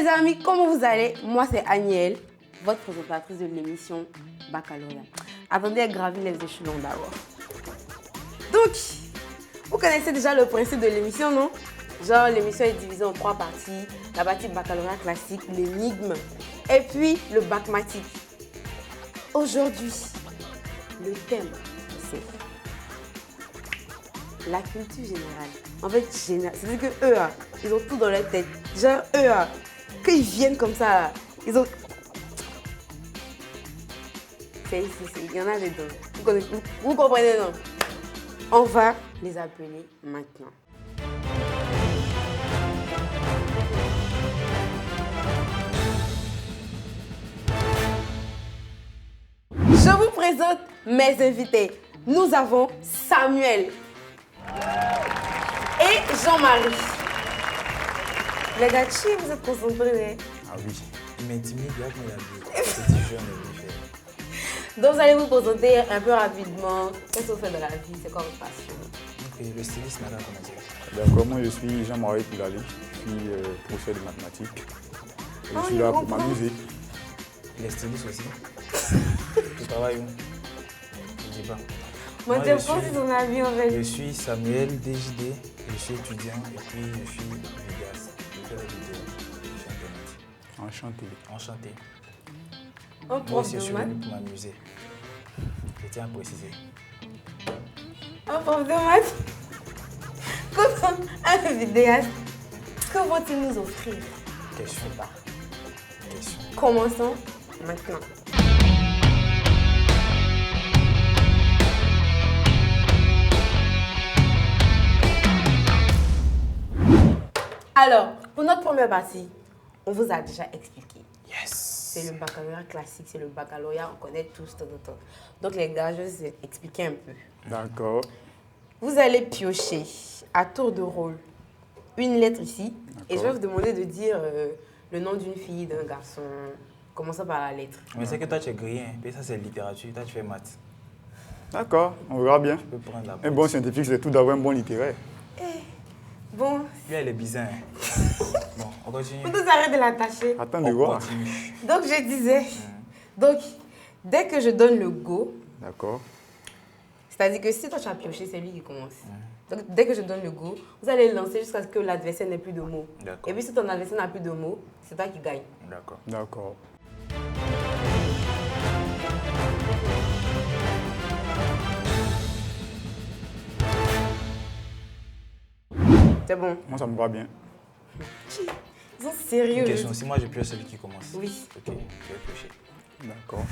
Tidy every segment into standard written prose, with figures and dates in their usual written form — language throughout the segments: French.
les amis, comment vous allez? Moi, c'est Aniel, votre présentatrice de l'émission Baccalauréat. Attendez à gravir les échelons d'abord. Donc, vous connaissez déjà le principe de l'émission, non? Genre, l'émission est divisée en 3 parties. La partie baccalauréat classique, l'énigme, et puis le baccmatique. Aujourd'hui, le thème, c'est la culture générale. En fait, c'est-à-dire que eux, ils ont tout dans leur tête. Genre, eux, quand ils viennent comme ça, ils ont... C'est ici, il y en a dedans. Vous comprenez, non? On va les appeler maintenant. Je vous présente mes invités. Nous avons Samuel et Jean-Marie. Les gars, vous êtes concentrés? Ah oui, il m'intimide, là, comme il a dit. Petit jeune, il fait. Donc, vous allez vous présenter un peu rapidement. Qu'est-ce que vous faites dans la vie? C'est quoi votre passion? Ok, le styliste n'a pas commencé. D'accord, moi je suis Jean-Marie Poulali, je suis professeur de mathématiques. Et je suis là pour m'amuser. Il est styliste aussi. Tu travailles où? Je ne dis pas. Moi, je pense que ton avis en fait. Je suis Samuel DJD, je suis étudiant et puis je suis vidéaste. Je fais des vidéos sur Internet. Enchanté. Enchanté. Un Moi prof aussi, je de suis maths. venu pour m'amuser. Je tiens à préciser. Un prof de maths. Comme un vidéaste. Que vont-ils nous offrir? Question pas. Question. Commençons maintenant. Alors, pour notre première partie, on vous a déjà expliqué. Yes! C'est le baccalauréat classique, c'est le baccalauréat, on connaît tous. Donc les gars, je vais vous expliquer un peu. D'accord. Vous allez piocher à tour de rôle une lettre ici. Et je vais vous demander de dire le nom d'une fille, d'un garçon, commençant par la lettre. Mais c'est que toi tu es grillé, hein. Puis ça c'est littérature, toi tu fais maths. D'accord, on verra bien. Tu peux prendre la Un pointe. bon scientifique, c'est tout d'abord un bon littéraire. Bon, Lui elle est bizarre. Hein. Bon, on continue. vous nous arrêtez de l'attacher. Attends de On voir. continue. Donc je disais, donc dès que je donne le go, D'accord. c'est-à-dire que si toi tu as pioché, c'est lui qui commence. Donc dès que je donne le go, vous allez lancer jusqu'à ce que l'adversaire n'ait plus de mots. D'accord. Et puis si ton adversaire n'a plus de mots, c'est toi qui gagne. D'accord. D'accord. C'est bon. Moi, ça me va bien. Ils sont sérieux. Une question, si moi je pioche celui qui commence. Oui. Ok, je vais piocher. D'accord.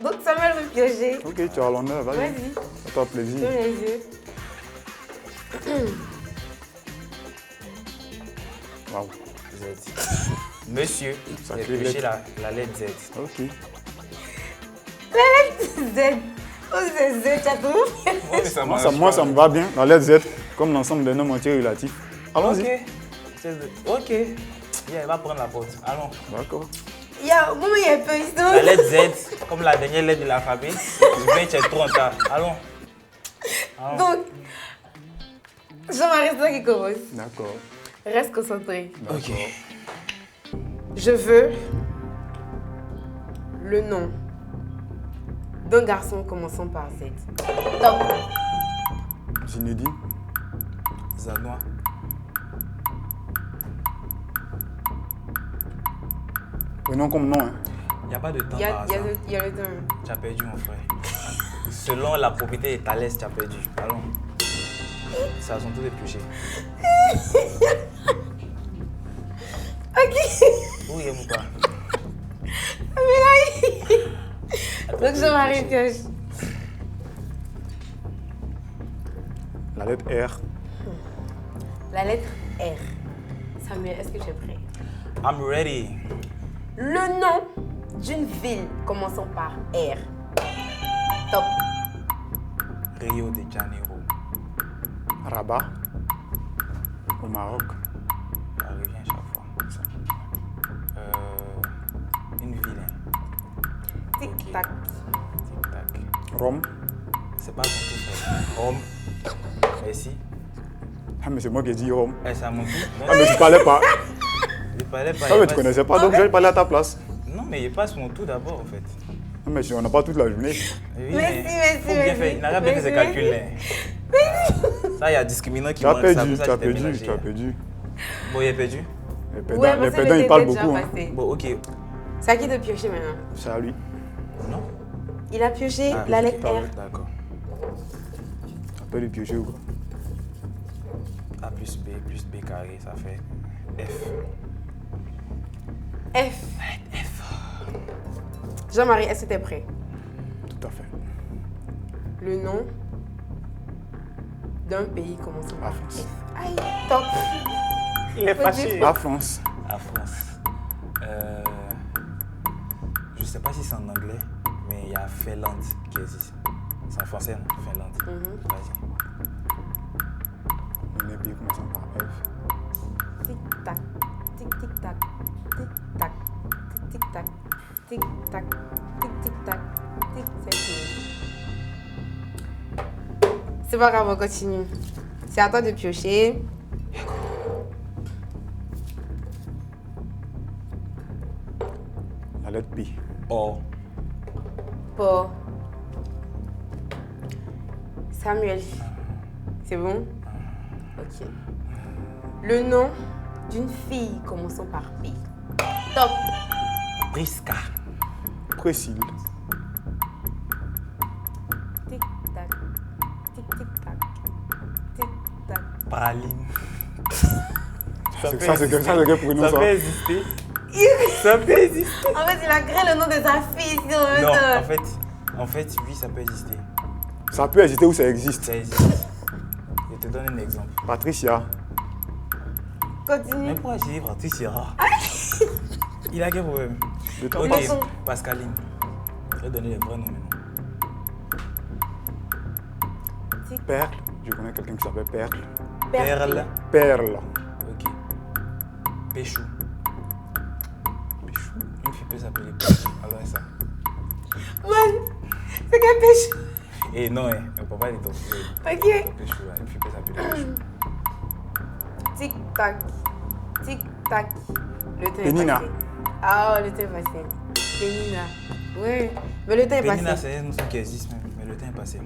Donc Samuel veut piocher. Ok, tu as l'honneur, vas-y. Vas-y, Fais-toi plaisir. ferme les yeux. Waouh. Z. Monsieur, Sacré j'ai pioché lettre. la lettre Z. Ok. Z. Oh, c'est Z, tu as trouvé? Moi, ça me va bien. La lettre Z, comme l'ensemble des noms entiers relatifs. Allons-y. Ok. Ok. Yeah, il va prendre la porte. Allons. D'accord. Il y a, moi, il y a un peu ici. La lettre Z, comme la dernière lettre de l'alphabet. Je viens, tu es trop en retard. Allons. Allons. Donc, Jean-Marie, c'est toi qui commence. D'accord. Reste concentré. Ok. Je veux le nom d'un garçon commençant par Z. Top. Zinedine. Zanois. Prenons comme nom, hein. Il n'y a pas de temps Il y a, par il y a hasard. le, il y a le temps. Tu as perdu, mon frère. Selon la propriété de Thalès, tu as perdu. Allons. C'est à son tour de piocher. Ok. Oui, ou pas? Donc, Jean-Marie pioche. La lettre R. La lettre R. Samuel, est-ce que tu es prêt? I'm ready. Le nom d'une ville commençant par R. Top. Rio de Janeiro. Rabat. Au Maroc. Ça revient à chaque fois. Une ville. Hein. Tic-tac. Tic-tac. Rome. C'est pas ton tour, frère. Rome. Merci. Ah, mais c'est moi qui ai dit Rome. Eh, c'est à mon tour. Ah, mais tu parlais pas. Il fallait pas. Ah, mais tu connaissais pas, donc j'allais parler à ta place. Non, mais il passe mon tour d'abord, en fait. Non, mais si on n'a pas toute la journée. Oui, Merci. Faut bien faire. Il n'a pas bien fait ses calculs. Ça, il y a discriminant qui Tu as manque. perdu, tu as perdu. Bon, il a perdu. Les Ouais, perdants, parce que ils le parlent thé est beaucoup. déjà Hein. passé. Bon, ok. C'est à qui de piocher maintenant? C'est à lui. Non? Il a pioché Ah, la ok, lettre R. D'accord. Tu peux lui piocher ou quoi? A plus B carré, ça fait F. F. Jean-Marie, est-ce que tu es prêt? Tout à fait. Le nom d'un pays commençant La par France. F. Aïe, top. Il est fâché. La France. La France. Je sais pas si c'est en anglais, mais il y a Finlande qui existe. C'est en français, non? Finlande. Vas-y. Les pays commençant par F. Tic-tac, tic-tic-tac, tic-tac, tic-tic-tac, tic-tac, tic-tic-tac, tic, c'est fini. C'est pas grave, on continue. C'est à toi de piocher. La lettre P. O. Pour Samuel. C'est bon? Ok. Le nom d'une fille commençant par P. Top. Prisca. Précile. Tic-tac, tic-tic-tac, tic-tac. Praline. Ça, c'est que pour nous, Ça ça. peut exister. Ça peut exister. En fait, il a créé le nom de sa fille. Si on veut Non, te- en fait, oui, ça peut exister. Ça peut exister ou ça existe. Ça existe. Je te donne un exemple. Patricia. Continue. Mais pourquoi j'ai dit Patricia? Il a quel problème? De temps Ok, Passons. Pascaline. Je vais donner les vrais noms maintenant. Perle. Je connais quelqu'un qui s'appelle Perle. Perle. Perle. Ok. Péchou. Péchou. Une fille peut s'appeler Péchou. Alors ça. Man, c'est qu'un pêche. Et non, hein, on peut pas dire ton Ok. Péchou. Une fille peut s'appeler Péchou. Tic-tac, tic-tac. Le temps est Pénina. passé. Ah, le temps est passé. Pénina. Oui, mais le temps est Pénina, passé. c'est un nom qui existe même, mais le temps est passé.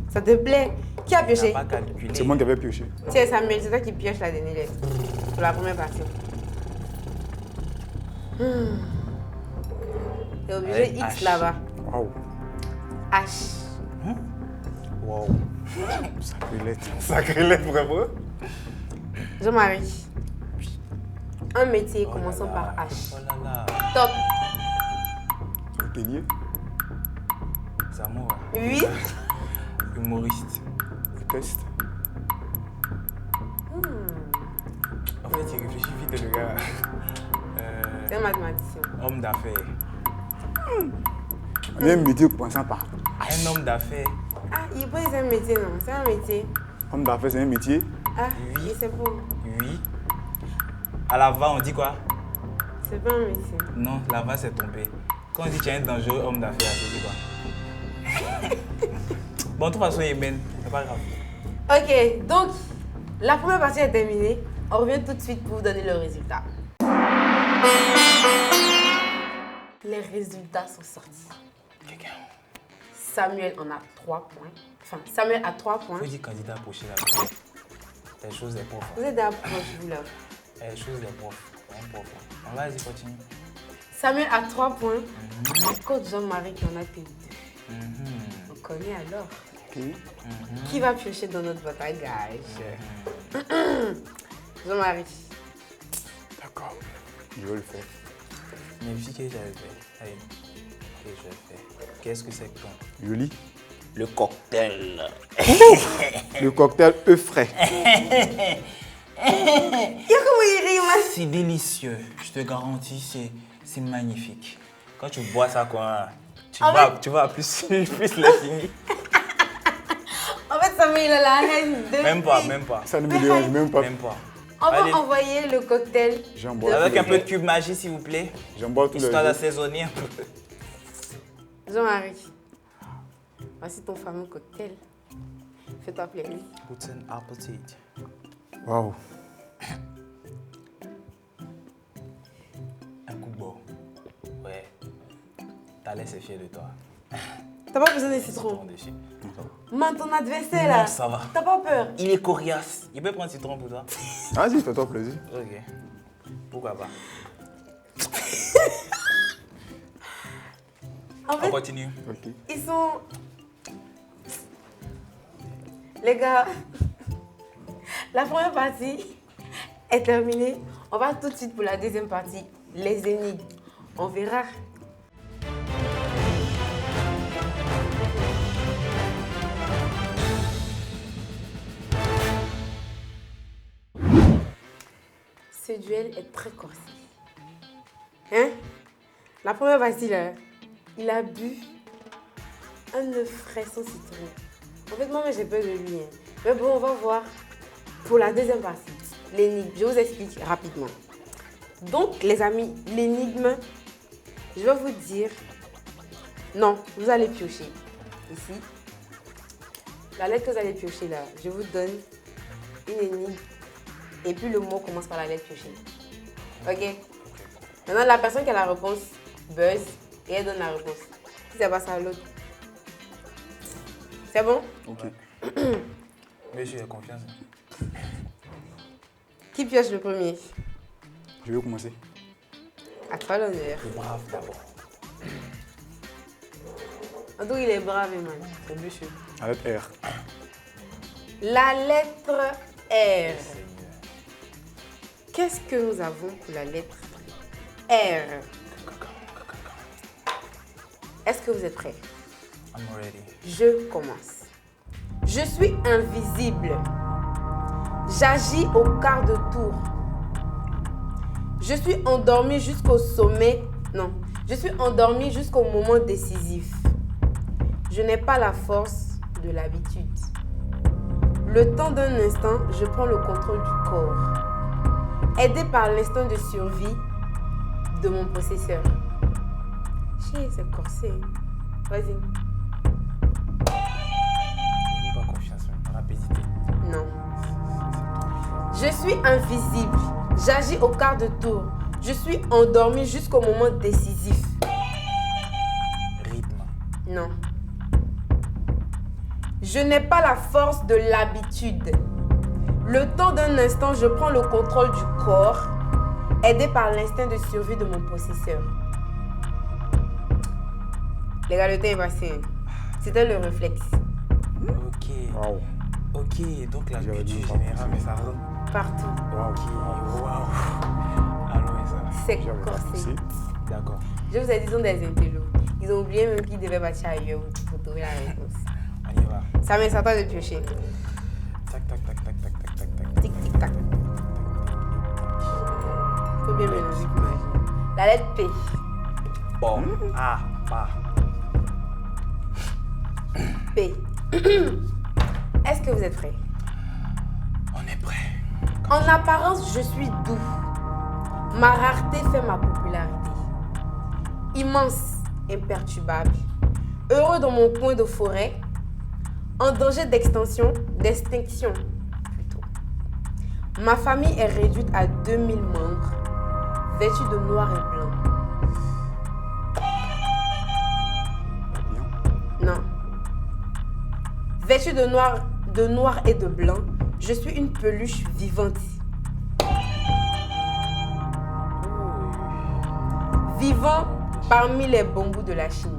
Ça te plaît? Qui a Il pioché? n'a pas calculé. C'est moi qui avais pioché. Tiens, Samuel, c'est toi qui pioche la dernière lettre. Pour la première partie. T'es obligé Avec X H. là-bas. Waouh. H. Wow. Sacrée lettre. Sacré lèvre, vraiment. Jean-Marie. Un métier Oh là commençant là. par H. Oh là là. Top. Hôtelier. Zamora. Oui. Humoriste. Test. En fait, il réfléchit vite, le gars. C'est un mathématicien. Homme d'affaires. On a un métier commençant par Un homme d'affaires. Ah, il pense que c'est un métier, non? C'est un métier. homme d'affaires, c'est un métier. Ah, Oui. et c'est pour. Oui. À la va, on dit quoi? C'est pas un métier. Non, la va, c'est tombé. Quand on dit qu'il y a un dangereux homme d'affaires, c'est dit quoi? Bon, de toute façon, il mène. C'est pas grave. Ok, donc, la première partie est terminée. On revient tout de suite pour vous donner le résultat. Les résultats sont sortis. Quelqu'un. Samuel en a 3 points. Enfin, Samuel a 3 points. Faut dire candidat approché là. Les choses des profs. Vous êtes approche, vous là. Les choses des profs. Un prof. On va, vas-y, continue. Samuel a 3 points. Coach Jean-Marie qui en a que 2. Mhm. On connaît alors. Ok. Qui va piocher dans notre bataillage? Jean-Marie. D'accord. Je vais le faire. Mais vu que j'avais fait. Allez. Que je vais faire. Qu'est-ce que c'est que ton? Je lis. Le cocktail. Le cocktail œuf frais. Comment il rit, moi? C'est délicieux. Je te garantis, c'est magnifique. Quand tu bois ça, quoi, tu vas plus les finir. En fait, Samuel, il a la haine de Même pas. Ça ne me dérange même pas. Même pas. On Allez. va envoyer le cocktail. J'en bois. Avec un peu de cube magie, s'il vous plaît. J'en bois tous les Histoire jours. d'assaisonner un peu. Jean-Marie, voici ton fameux cocktail. Fais-toi plaisir. Guten Appetit. Waouh. Thalès est fier de toi. T'as pas besoin de citron. Dessus. Man, ton adversaire là. Non, ça va. T'as pas peur? Il est coriace. Il peut prendre citron pour toi? Vas-y, fais-toi plaisir. Ok. Pourquoi pas? En On fait, continue. Ok. ils sont. Les gars, la première partie est terminée. On va tout de suite pour la deuxième partie, les énigmes. On verra. Ce duel est très corsé. Hein? La première partie, là, il a bu un œuf frais sans citron. En fait, moi, j'ai peur de lui. Hein. Mais bon, on va voir pour la deuxième partie, l'énigme. Je vous explique rapidement. Donc, les amis, l'énigme, je vais vous dire... Non, vous allez piocher ici. La lettre que vous allez piocher là, je vous donne une énigme. Et puis, le mot commence par la lettre piochée. Ok? Maintenant, la personne qui a la réponse buzz et elle donne la réponse. Si c'est pas ça, l'autre. C'est bon? Ok. Monsieur, il a confiance. Qui pioche le premier? Je vais commencer. À toi l'honneur. Le brave d'abord. En tout, il est brave, man. C'est monsieur. La lettre R. La lettre R. Qu'est-ce que nous avons pour la lettre R? Est-ce que vous êtes prêts? I'm ready. Je commence. Je suis invisible. J'agis au quart de tour. Je suis endormi jusqu'au sommet. Non, je suis endormi jusqu'au moment décisif. Je n'ai pas la force de l'habitude. Le temps d'un instant, je prends le contrôle du corps. Aidé par l'instinct de survie de mon possesseur. Chier, c'est corsé. Vas-y. N'aie pas confiance, rapidité. Non. Je suis invisible. J'agis au quart de tour. Je suis endormi jusqu'au moment décisif. Rythme. Non. Je n'ai pas la force de l'habitude. Le temps d'un instant, je prends le contrôle du corps, aidé par l'instinct de survie de mon possesseur. Les gars, le temps est passé. C'était le réflexe. Ok. Waouh. Ok, donc la J'aurais dû culture pas générale, penser. mais ça rentre. Partout. Waouh. Ok, waouh. Allons, ça. C'est J'avais pas corsé. pensé. D'accord. Je vous ai dit, ils sont des intellos. Ils ont oublié même qu'ils devaient partir ailleurs pour trouver la réponse. On y va. Ça met ça toi de piocher. Tac, tac, tac, tac, tac, tac, tac, tac. Tic, tic, tac. Faut bien mélanger. La lettre P. Bon. Ah, bah. P. Est-ce que vous êtes prêts? On est prêt. En apparence, je suis doux. Ma rareté fait ma popularité. Immense, imperturbable. Heureux dans mon coin de forêt. En danger d'extinction plutôt. Ma famille est réduite à 2000 membres, vêtus de noir et blanc. Bien. Non. Vêtue de noir et de blanc, je suis une peluche vivante. Vivant parmi les bambous de la Chine.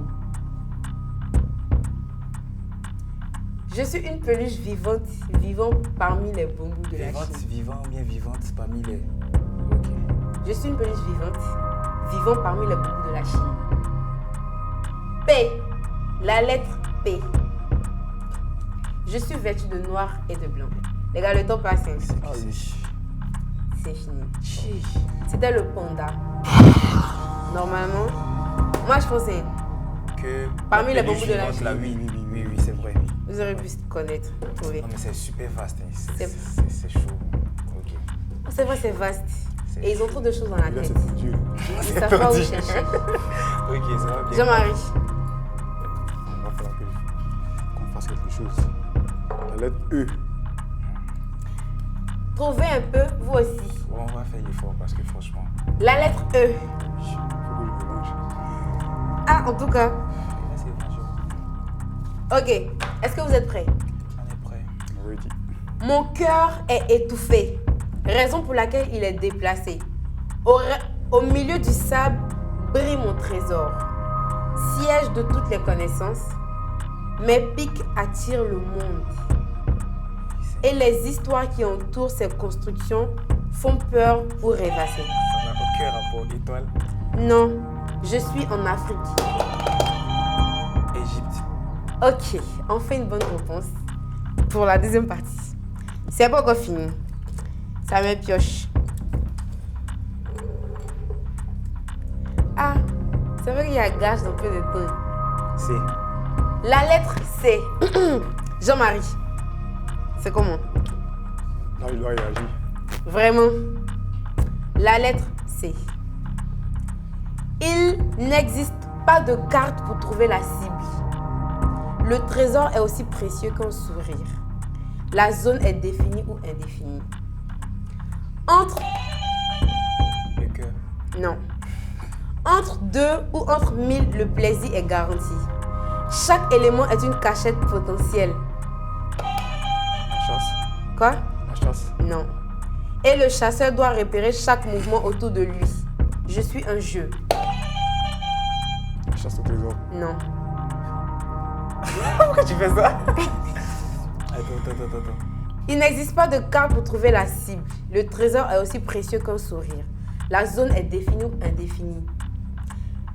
Je suis une peluche vivante, vivant parmi les bambous de la Vivante, Chine. vivant, bien vivante parmi les. Ok. Je suis une peluche vivante, vivant parmi les bambous de la Chine. P. La lettre P. Je suis vêtue de noir et de blanc. Les gars, le temps passe. Hein. Ah oui. C'est fini. C'était le panda. Normalement, moi je pensais, Que Parmi la les peluche bambous de la vivante, Chine. là, oui, c'est vrai. vous aurez pu se connaître, trouver. Non, mais c'est super vaste. Hein. C'est- C'est chaud. Ok. C'est vrai, c'est vaste. C'est Et ils ont trop de choses dans la Là, tête. c'est dur. Ils savent pas où tendu. chercher. Ok, ça va bien. Jean-Marie, Il va falloir qu'on fasse quelque chose. La lettre E. trouvez un peu, vous aussi. Bon, on va faire l'effort parce que franchement. La lettre E. Il faut que je me range. Ah, en tout cas. Vas-y, bonjour. Ok. Est-ce que vous êtes prêts? On est prêt. Ready. Mon cœur est étouffé. Raison pour laquelle il est déplacé. Au milieu du sable brille mon trésor. Siège de toutes les connaissances. Mes pics attirent le monde. Et les histoires qui entourent ces constructions font peur ou rêvasser. Ça n'a aucun rapport. Étoile. Non, je suis en Afrique. Égypte. Ok, on fait une bonne réponse pour la deuxième partie. C'est pas encore fini. Ça me pioche. Ah, c'est vrai qu'il y a gage dans peu de temps. C. La lettre C. Jean-Marie. C'est comment? Là, il doit réagir. Vraiment. La lettre C. Il n'existe pas de carte pour trouver la cible. Le trésor est aussi précieux qu'un sourire. La zone est définie ou indéfinie. Entre... Le cœur. Non. Entre 2 ou entre 1000, le plaisir est garanti. Chaque élément est une cachette potentielle. La chasse. Quoi? La chasse. Non. Et le chasseur doit repérer chaque mouvement autour de lui. Je suis un jeu. La chasse au trésor. Non. Pourquoi tu fais ça? Attends. Il n'existe pas de carte pour trouver la cible. Le trésor est aussi précieux qu'un sourire. La zone est définie ou indéfinie.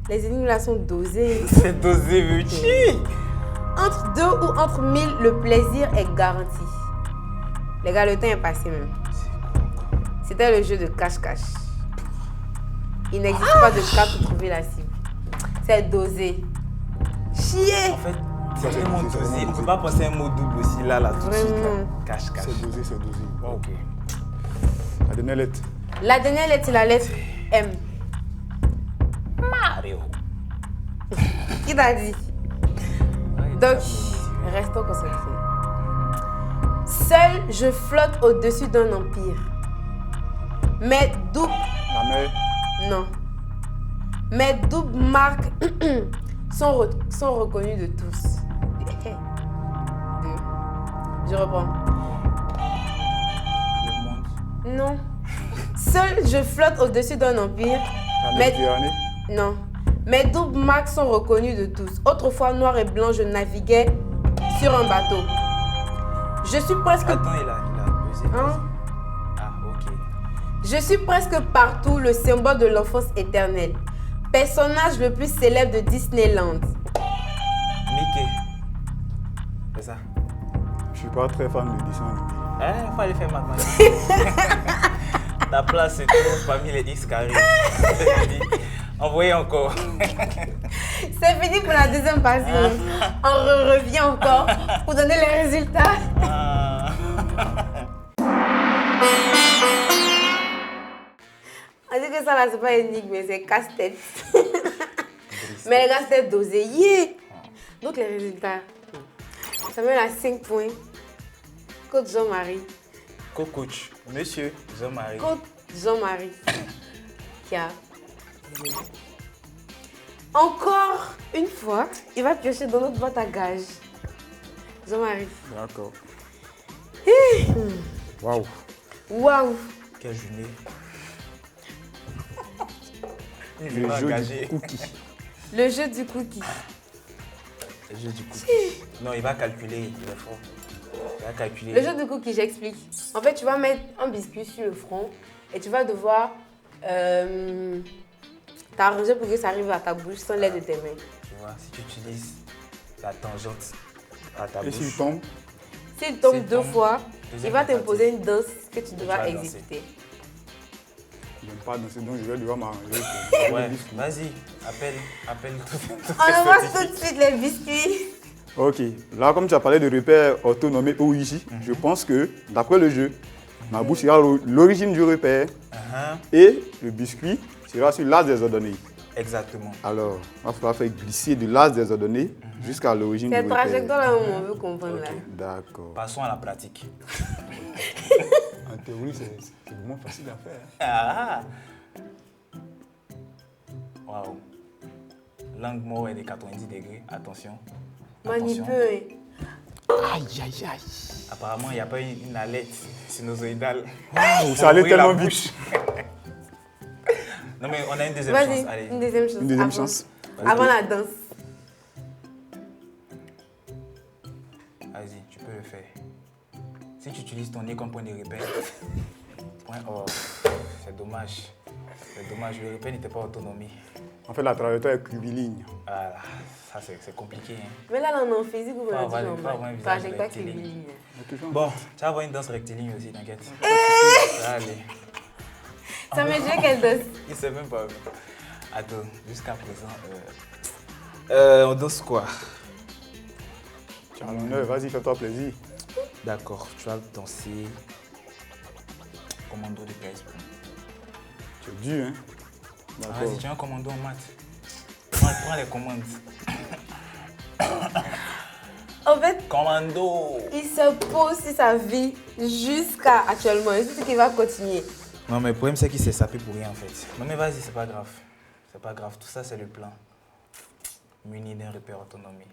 Les énigmes là sont dosées. C'est dosé, Vuchi. Entre 2 ou entre 1000, le plaisir est garanti. Les gars, le temps est passé même. C'était le jeu de cache-cache. Il n'existe pas de carte pour trouver la cible. C'est dosé. Chier! En fait, c'est tellement dosé. On ne peut pas penser à un mot double aussi là, tout de suite. Vraiment. Là. Cache. C'est dosé. Wow. Ok. La dernière lettre. La dernière lettre, c'est la lettre M. Mario. Qui t'a dit? Donc, restons concentrés. Seul, je flotte au-dessus d'un empire. Mes doubles... La mer. Non. Mes doubles marques sont reconnues de tous. Je reprends. Le monde. Non. Seul, je flotte au-dessus d'un empire. La Mais... Méditerranée. Non. Mes doubles marques sont reconnues de tous. Autrefois, noir et blanc, je naviguais sur un bateau. Je suis presque... Attends, il a pesé. Hein? Ah, ok. Je suis presque partout le symbole de l'enfance éternelle. Personnage le plus célèbre de Disneyland. Mickey. C'est ça. Je suis pas très fan de dessin animé. Il faut aller faire mathématiques. Ta place se trouve parmi les X carrés. Envoyez encore. C'est fini pour la deuxième partie. On revient encore pour donner les résultats. On dit que ça là, c'est pas énigme, mais c'est casse-tête. Mais les gars, c'était dosé. Yeah. Donc les résultats. Ça mène à 5 points. Coach Jean-Marie. Co-coach, monsieur Jean-Marie. Coach Jean-Marie. Qui a... Encore une fois, il va piocher dans notre boîte à gages. Jean-Marie. D'accord. Waouh. Waouh. Quelle journée. Le jeu du cookie. Le jeu du cookie. Le jeu du cookie. Non, il va calculer, il est fort. Il va calculer. Le jeu du cookie, j'explique. En fait, tu vas mettre un biscuit sur le front et tu vas devoir t'arranger pour que ça arrive à ta bouche sans l'aide de tes mains. Tu vois, si tu utilises la tangente à ta Et bouche. s'il tombe? S'il tombe S'il deux tombe, fois, deuxième il va tentative. t'imposer une danse que tu devras vas exécuter. Je n'aime pas danser, donc je vais devoir m'arranger. Ouais, vas-y, appelle tout. On envoie tout de suite les biscuits. Ok, là comme tu as parlé de repères orthonomés OIJ, je pense que d'après le jeu, ma bouche sera l'origine du repère et le biscuit sera sur l'axe des ordonnées. Exactement. Alors, il va falloir faire glisser de l'axe des ordonnées jusqu'à l'origine du Cette repère. trajectoire-là, on veut comprendre là. D'accord. Passons à la pratique. En théorie, c'est vraiment facile à faire. Ah! Waouh! Langue mort est de 90 degrés. Attention. Manipule. Aïe, aïe, aïe. Apparemment, il n'y a pas une alerte sinusoïdale. Wow, ça allait tellement vite. Non, mais on a une deuxième chance. Vas-y, Allez. une deuxième chance. Une deuxième chance. Avant la danse. Vas-y, tu peux le faire. Si tu utilises ton nez comme point de repère, point or, c'est dommage. C'est dommage, le repère n'était pas autonomie. En fait, la trajectoire est curviligne. Voilà, ça c'est compliqué. Hein. Mais là, on est en physique ou on Faut a avoir dit un normal. visage Trajectoire rectiligne. curviligne. Bon, tu vas avoir une danse rectiligne aussi, t'inquiète. Allez. Ça me dit quelle danse? Il sait même pas. Attends, jusqu'à présent, on danse quoi? Tu as l'honneur, vas-y, fais-toi plaisir. D'accord, tu vas danser commando de PS. Tu es dur, hein? D'accord. Vas-y, tu as un commando en maths. Prends les commandes. En fait, Commando! il se pose sur sa vie jusqu'à actuellement. Et c'est ce qu'il va continuer. Non, mais le problème, c'est qu'il s'est sapé pour rien en fait. Non, mais vas-y, c'est pas grave. C'est pas grave, tout ça, c'est le plan. Muni d'un repère autonomie.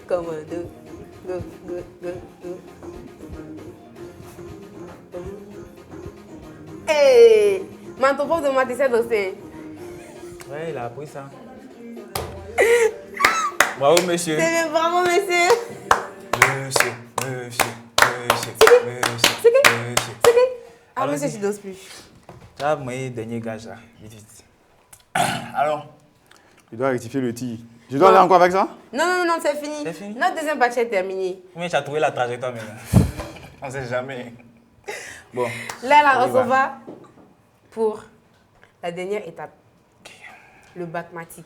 Commando. Go, go, go, go. Hey! Man, ton prof de maths, il sait danser. Ouais, il a appris ça. Bravo, monsieur. C'est bien, bravo, monsieur. Monsieur. C'est qui? Ah, Allons-y. monsieur, tu danses plus. Tu as mon dernier gage là. Vite, vite. Alors, Je dois rectifier le tir. Je dois aller encore avec ça? Non, c'est fini. C'est fini? Notre deuxième partie est terminée. combien tu as trouvé la trajectoire maintenant? On sait jamais. Bon. Là, On y va. on va pour la dernière étape. Le bac-matique.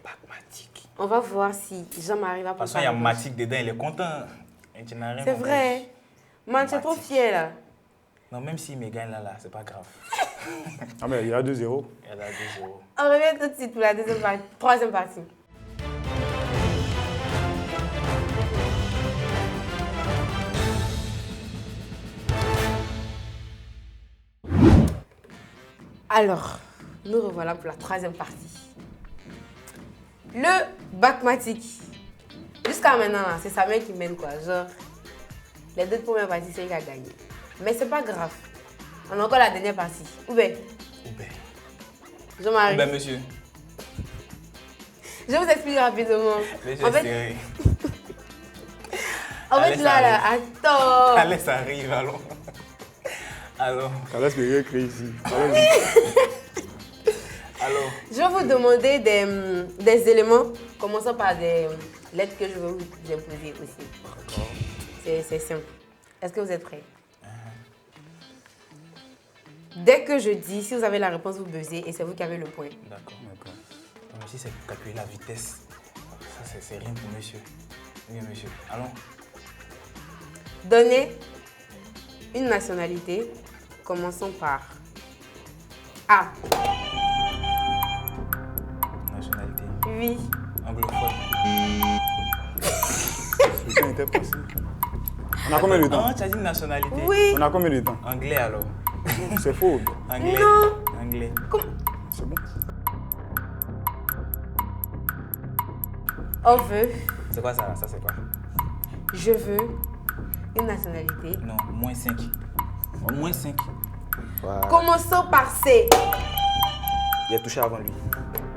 Pragmatique. On va voir si Jean-Marie va De toute prendre façon, il y a sa réponse. Matique dedans, il est content. Et tu n'as rien C'est compris. vrai. Man, tu es trop Matique. fier là. Non, même s'il me gagne là, c'est pas grave. Ah, mais il y a 2-0. Il y a la 2-0. On revient tout de suite pour la deuxième partie. Troisième partie. Alors, nous revoilà pour la troisième partie. Le bac-matique. Jusqu'à maintenant, là, c'est sa mère qui mène quoi. Genre, les deux premières parties, c'est elle qui a gagné. Mais c'est pas grave. On a encore la dernière partie. Où bien? Oubé. Jean-Marie. Ben, monsieur. Je vous explique rapidement. Monsieur En fait, serré. là, là, attends. Allez, ça arrive, allons. Alors, Carlos Pereira crazy. alors. Je vais vous demander des éléments, commençant par des lettres que je vais vous imposer aussi. C'est simple. Est-ce que vous êtes prêts? Dès que je dis, si vous avez la réponse, vous buzzez et c'est vous qui avez le point. D'accord. Donc, ici, c'est pour calculer la vitesse. Ça, c'est rien pour monsieur. Oui, monsieur. Allons. Donnez une nationalité, commençons par A. Nationalité. Oui. Anglophone. Le temps était passé. On a combien de temps? Ah, tu as dit nationalité? Oui. On a combien de temps? Anglais, alors. C'est faux. Anglais. Non. Anglais. C'est bon. On veut, C'est quoi ça? Ça, c'est quoi? je veux une nationalité. Non, moins 5. Moins 5. Voilà. Commençons par C. Il a touché avant lui.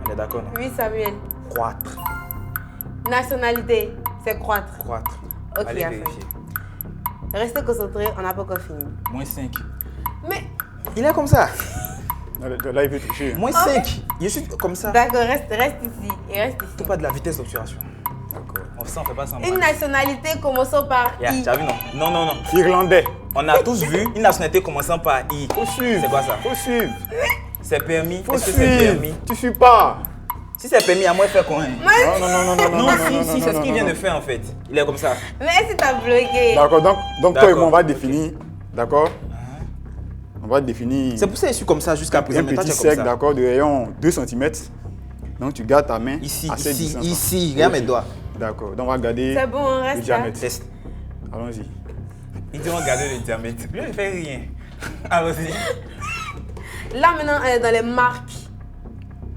On est d'accord, non? Oui, Samuel. Croître. Nationalité, c'est croître. Croître. Ok, Allez à faire. vérifier. Restez concentrés, on n'a pas encore fini. Moins 5. Mais, Il est comme ça. Là, il peut toucher. Moins 5. Je suis comme ça. d'accord, reste ici. Et reste ici. C'est pas de la vitesse d'obturation. D'accord. On fait pas semblant. Une nationalité commençant par Yeah, I. tu as vu, non? Non. Irlandais. On a tous vu une nationalité commençant par I. Faut suivre. C'est quoi ça? Faut suivre. C'est permis. Faut Est-ce que c'est suivre. permis? Tu suis pas. Si c'est permis, à moi, il fait quoi? Non. Non, si, c'est ce qu'il vient de faire en fait. Il est comme ça. Mais si t'as bloqué. D'accord, donc toi et D'accord. moi, on va définir. D'accord? On va définir C'est pour ça que je suis comme ça jusqu'à présent. un Mais toi, petit tu es comme cercle, ça. d'accord, de rayon 2 cm. Donc tu gardes ta main Ici, à cette distance. ici. Regarde mes doigts. D'accord, donc on va garder C'est bon, on le reste là. diamètre. Test. Allons-y. Ils diront garder le diamètre. Lui, il ne fait rien. Allons-y. Là, maintenant, on est dans les marques.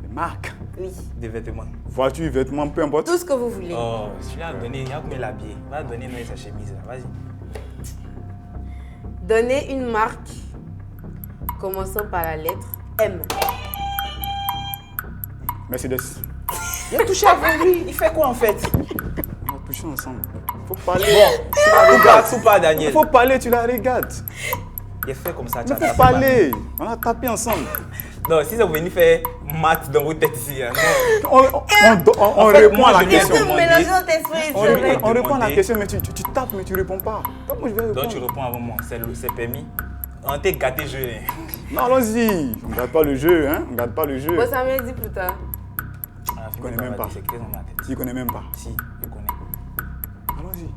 Les marques. Oui. Des vêtements. Voiture, vêtements, peu importe. Tout ce que vous voulez. Oh, celui-là a donné, il a combien l'habillé. Va donner nous sa chemise là. Vas-y. Donnez une marque commençant par la lettre M. Mercedes. Il a touché avant lui. Il fait quoi en fait? On va toucher ensemble. Faut parler. Bon, tu la regardes. ou pas, Daniel? Il faut parler, tu la regardes. Il fait comme ça. Il faut parler. On a tapé ensemble. Non, si vous venez faire maths dans votre tête ici, hein, non. On En fait, répond moi, à la je viens question. de Vous mélangez votre esprit. On c'est vrai. répond à la demander. question, mais tu tapes, mais tu réponds pas. Comment je vais répondre? Donc tu réponds avant moi, c'est permis. On t'a gâté jeu. Hein. Non, allons-y. On ne garde pas le jeu, hein. On ne garde pas le jeu. Bon, ça m'a dit pour toi. Je connais même pas. C'est clair dans ma tête. Tu ne connais même pas. Si, je connais. Allons-y.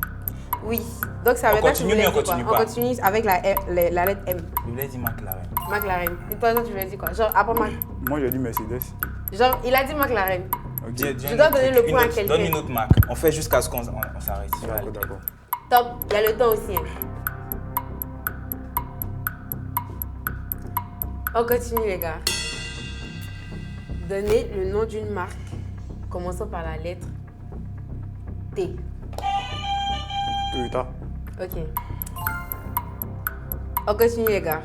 Oui. Donc ça veut On dire continue, que tu mais on voulais dire continue quoi? pas. On continue avec la lettre M. Je voulais dire McLaren. McLaren. Et toi, tu voulais dire quoi? Genre, après Moi, j'ai dit Mercedes. Genre, il a dit McLaren. Ok. Je dois donner le point à quelqu'un. Donne une autre marque. On fait jusqu'à ce qu'on s'arrête. D'accord, d'accord. Top. Il y a le temps aussi. Hein. On continue, les gars. Donnez le nom d'une marque commençant par la lettre T. Toyota. Ok. On continue, les gars.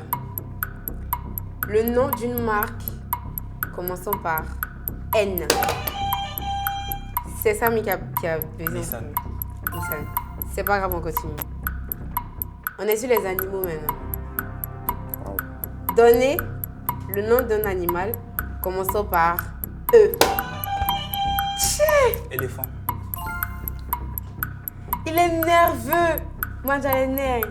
Le nom d'une marque commençant par N. C'est Samy qui a besoin. Nissan. Nissan. C'est pas grave, on continue. On est sur les animaux maintenant. Wow. Donnez le nom d'un animal commençant par E. Éléphant. Il est nerveux. Moi, j'ai les nerfs.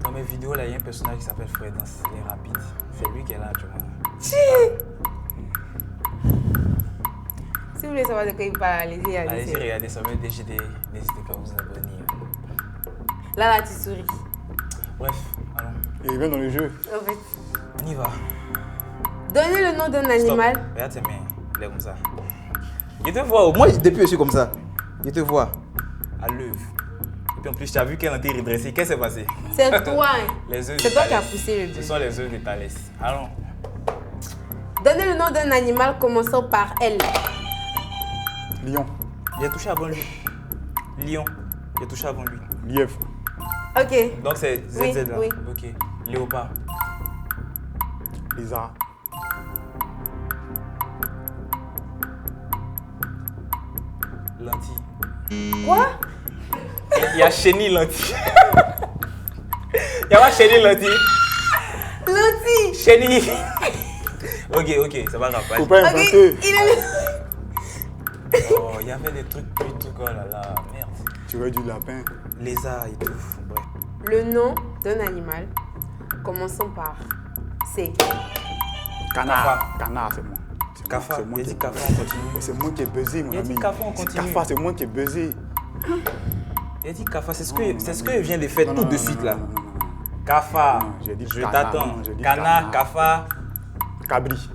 Dans mes vidéos, là, il y a un personnage qui s'appelle Fredance. Il est rapide. C'est lui qui est là actuellement. Si vous voulez savoir de quoi il parle, allez-y, Allez-y, allez-y. regardez ça. DGD. N'hésitez pas à vous abonner. Là, tu souris. Bref, allons. Il vient dans le jeu. En fait. On y va. Donnez le nom d'un Stop. animal. Regarde ses mains. Il est comme ça. Je te vois. Moi, depuis, je suis comme ça. Je te vois. À l'œuvre. Et puis en plus, tu as vu qu'elle a été redressée. Qu'est-ce qui s'est passé? C'est toi. Hein. Les œufs C'est de toi qui as Thalès. poussé le Ce deux. sont les œufs de Thalès. Allons. Donnez le nom d'un animal commençant par L. Lion. J'ai touché avant lui. Lion. J'ai touché avant lui. Lièvre. Ok. Donc c'est ZZ Oui, là. oui. Ok. Léopard. Lézard. Lentille. Quoi? Il y a chenille lentille. Il y a pas chenille lentille. Lentille. Chenille. Ok, ça va grave. Faut Vas-y. pas Ok. inventer. Il est... Oh, il y avait des trucs, oh là là, merde. Tu veux du lapin. Lézard et tout. Bref. Le nom d'un animal commençant par C. Canard. Canard, c'est moi. C'est Cafard. moi Il qui- dit cafard, on continue. Mais c'est moi qui ai buzzé, mon Il a dit ami. cafard, on C'est continue. Cafard, c'est moi qui ai buzzé. Il a dit cafard, c'est ce Non, que, non, c'est ce non, que vient de faire non, tout non, de non, suite non, là. non, non, non. Cafard. Non, j'ai dit Je canard, t'attends. non, j'ai dit Canard, canard. cafard. Cabri.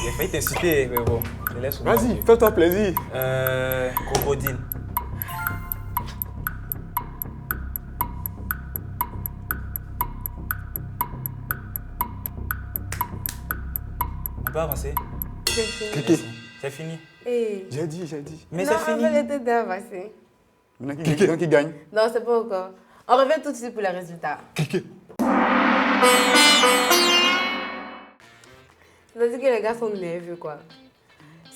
Il a failli t'insulter, mais bon. Je laisse au Vas-y, milieu. fais-toi plaisir. Crocodile. On peut avancer? C'est fini. Cliquez. C'est fini. Hey. J'ai dit. Mais Non, c'est fini. on va le temps passer. Maintenant qui gagne. Non, c'est pas encore. On revient tout de suite pour les résultats. Cliquez. C'est-à-dire que les gars sont nerveux, quoi.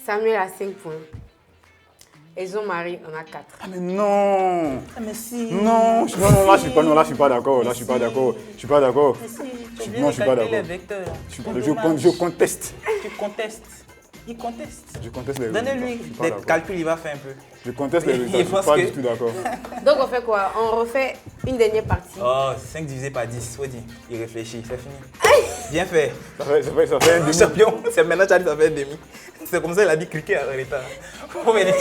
Samuel a 5 points. Et Jean-Marie en a 4. Ah mais non. Ah, mais si. Non, là je suis pas d'accord. Là je suis pas d'accord. Je suis pas d'accord. Non, je suis pas d'accord. Je conteste. Tu contestes. Il conteste. Je conteste les résultats. Donnez-lui Je suis pas des d'accord. calculs, il va faire un peu. Je conteste les Il résultats. Je suis pense pas que- du tout d'accord. Donc, on fait quoi? On refait une dernière partie. Oh, 5 divisé par 10, faut dire. Il réfléchit, c'est fini. Bien fait. Ça fait un demi. Champion, c'est maintenant que tu as dit ça fait un demi. C'est comme ça qu'il a dit cliquer en l'état. Faut mélanger.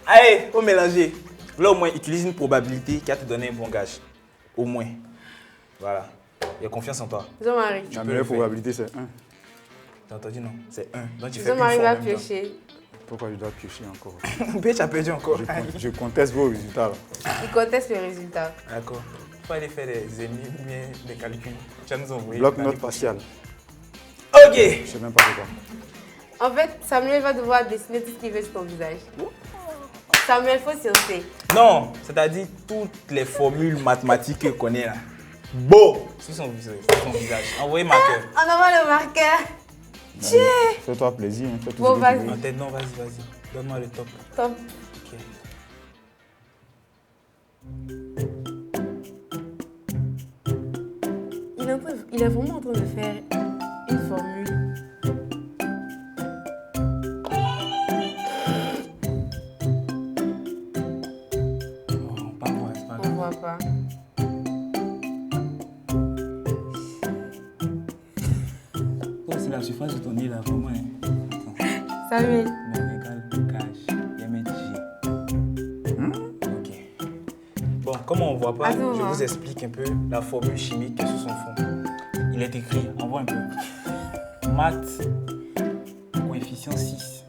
Allez, faut mélanger. Là, au moins, utilise une probabilité qui va te donner un bon gage. Au moins. Voilà. J'ai confiance en toi. Jean-Marie. La peux meilleure le faire. probabilité c'est 1. T'as entendu, non? C'est 1. Donc tu fais une Jean-Marie fois va en même temps. piocher. Pourquoi je dois piocher encore? Tu as perdu encore. Je conteste vos résultats. Là. Il conteste le résultat. D'accord. Il faut aller faire des ennemis, des calculs. Tu vas nous envoyer. Bloc note faciale. Ok. Je sais même pas c'est quoi. En fait, Samuel va devoir dessiner tout ce qu'il veut sur ton visage. Samuel, faut sciencer. Non, c'est-à-dire toutes les formules mathématiques qu'il connaît là. Beau sur son visage. Envoyez marqueur. On envoie le marqueur. Tiens. Fais-toi plaisir. Fais tout Bon, ce que tu vas-y. veux. En tête, non, vas-y. Donne-moi le top. Top. Ok. Il est vraiment en train de faire une formule. Oh, pas moi, c'est pas On grave. voit pas. Oh, c'est la surface de ton nez là, vraiment. Hein. Attends. Samuel. Non, égal, cache, MG. Ok. Bon, comme on ne voit pas, Attends, je hein. vous explique un peu la formule chimique sur son fond. Il est écrit, on voit un peu. Maths, coefficient 6,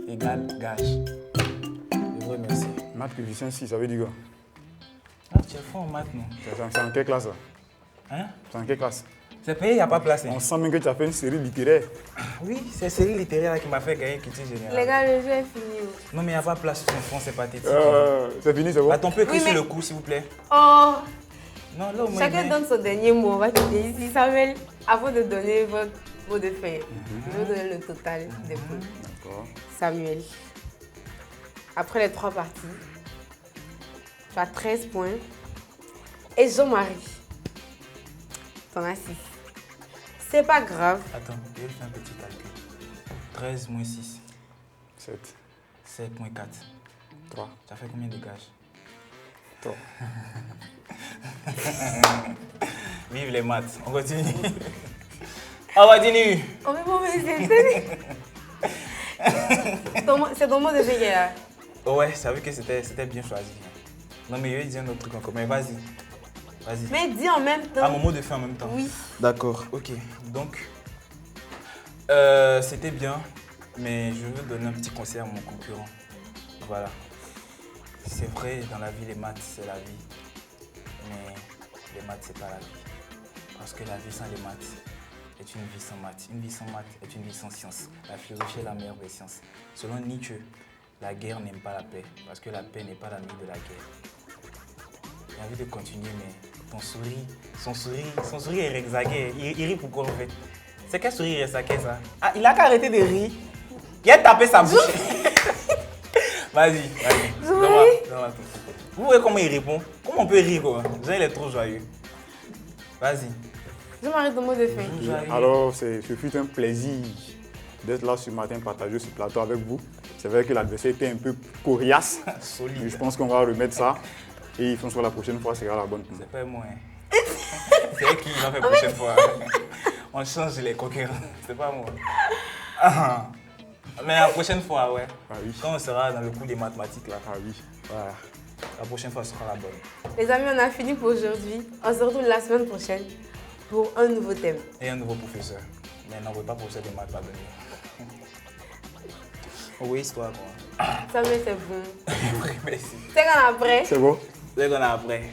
égale gage. Je vous remercie. Maths coefficient 6, ça veut dire quoi? Ah, tu es fort en maths, non? C'est en quelle classe là? Hein? C'est en quelle classe? C'est payé, il n'y a pas place. Hein? On sent même que tu as fait une série littéraire. Oui, c'est série littéraire là qui m'a fait gagner culture générale. Les gars, le jeu est fini. Non, mais il n'y a pas place sur son fond, c'est pathétique. C'est fini, c'est bon? Attends, on peut écrire Oui, sur mais- le coup, s'il vous plaît. Oh, Non, là, au moins. chacun donne son dernier mot. On va quitter ici. Samuel, avant de donner votre mot de fin, je vais vous donner le total des points. D'accord. Samuel, après les 3 parties, tu as 13 points. Et Jean-Marie, tu en as 6. C'est pas grave. Attends, je vais faire un petit calcul. 13 moins 6, 7, 7 moins 4. 3, Ça fait combien de gages? 3. Vive les maths. On continue. On continue. Oh, mais bon, mais c'est ton mot de fin qui est là. Oh ouais, ça veut que c'était bien choisi. Non, mais je vais dire un autre truc encore. Mais vas-y. Vas-y. Mais dis en même temps. Ah, mon mot de fin en même temps. Oui. D'accord, ok. Donc, c'était bien, mais je veux donner un petit conseil à mon concurrent. Voilà. C'est vrai, dans la vie, les maths, c'est la vie. Mais les maths, c'est pas la vie. Parce que la vie sans les maths est une vie sans maths. Une vie sans maths est une vie sans science. La philosophie est la meilleure des sciences. Selon Nietzsche, la guerre n'aime pas la paix, parce que la paix n'est pas l'ami de la guerre. J'ai envie de continuer, mais son sourire est rexagué. Il rit pourquoi en fait? C'est quel sourire rexagué ça? Ah, il a qu'à arrêter de rire. Il a tapé sa bouche. Vas-y. Donne-moi tout. Vous voyez comment il répond? Comment on peut rire quoi? Jean, il est trop joyeux. Vas-y. Jean-Marie, ton mot de fin. Joyeux. Alors, ce fut un plaisir d'être là ce matin, partager ce plateau avec vous. C'est vrai que l'adversaire était un peu coriace, mais Solide. je pense qu'on va remettre ça. Et François, la prochaine fois, sera la bonne pour nous. C'est pas moi. Hein. C'est elle qui va faire la prochaine fois. On change les concurrents. C'est pas moi. Ah. Mais la prochaine fois, ouais. Ah oui. Quand on sera dans le cours des mathématiques là. Ah oui. Voilà. La prochaine fois sera la bonne. Les amis, on a fini pour aujourd'hui. On se retrouve la semaine prochaine pour un nouveau thème. Et un nouveau professeur. Mais n'envoie pas professeur de maths va venir. Oui, histoire quoi. Samuel, c'est bon. Merci. C'est qu'on après. C'est bon? C'est qu'on a après.